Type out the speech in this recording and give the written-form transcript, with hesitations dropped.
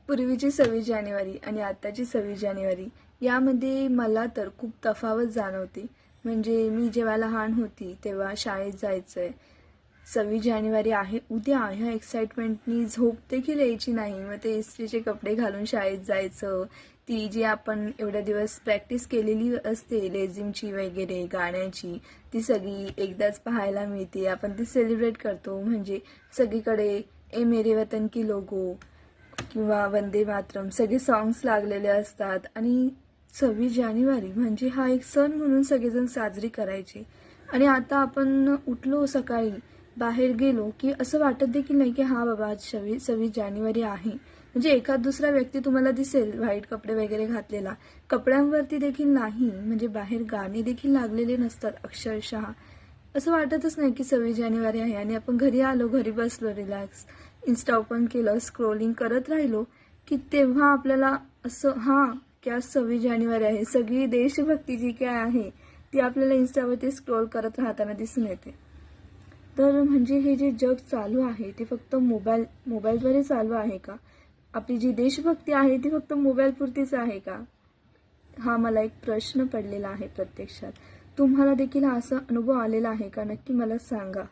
पूर्वीची 26 जानेवारी आणि आत्ताची 26 जानेवारी यामध्ये मला तर खूप तफावत जाणवते. म्हणजे मी जेव्हा लहान होती तेव्हा शाळेत जायचंय. 26 जानेवारी आहे उद्या ह्या एक्साइटमेंटनी झोप देखील यायची नाही. मग ते इस्त्रीचे कपडे घालून शाळेत जायचं. ती जी आपण एवढ्या दिवस प्रॅक्टिस केलेली असते लेझिमची वगैरे गाण्याची, ती सगळी एकदाच पाहायला मिळते. आपण ती सेलिब्रेट करतो. म्हणजे सगळीकडे ए मेरे वतन की लोगो किंवा वंदे मातरम सगळे सॉंग्स लागलेले असतात आणि 26 जानेवारी म्हणजे हा एक सण म्हणून सगळेजण साजरी करायचे. आणि आता आपण उठलो सकाळी बाहेर गेलो की असं वाटत देखील नाही की हा बाबा आज 26 जानेवारी आहे. म्हणजे एखाद दुसरा व्यक्ती तुम्हाला दिसेल व्हाईट कपडे वगैरे घातलेला, कपड्यांवरती देखील नाही. म्हणजे बाहेर गाणे देखील लागलेले नसतात अक्षरशः. असं वाटतच नाही की 26 जानेवारी आहे. आणि आपण घरी आलो, घरी बसलो रिलॅक्स, इन्स्टा ओपन केलं, स्क्रोलिंग करत राहिलो की तेव्हा आपल्याला असं की आज 26 जानेवारी आहे. सगळी देशभक्ती जी काय आहे ती आपल्याला इन्स्टावरती स्क्रोल करत राहताना दिसून येते. तर म्हणजे हे जे जग चालू आहे ते फक्त मोबाईलद्वारे चालू आहे का? आपली जी देशभक्ती आहे ती फक्त मोबाईलपुरतीच आहे का? हा मला एक प्रश्न पडलेला आहे प्रत्यक्षात. तुम्हाला देखील असा अनुभव आलेला आहे का? नक्की मला सांगा.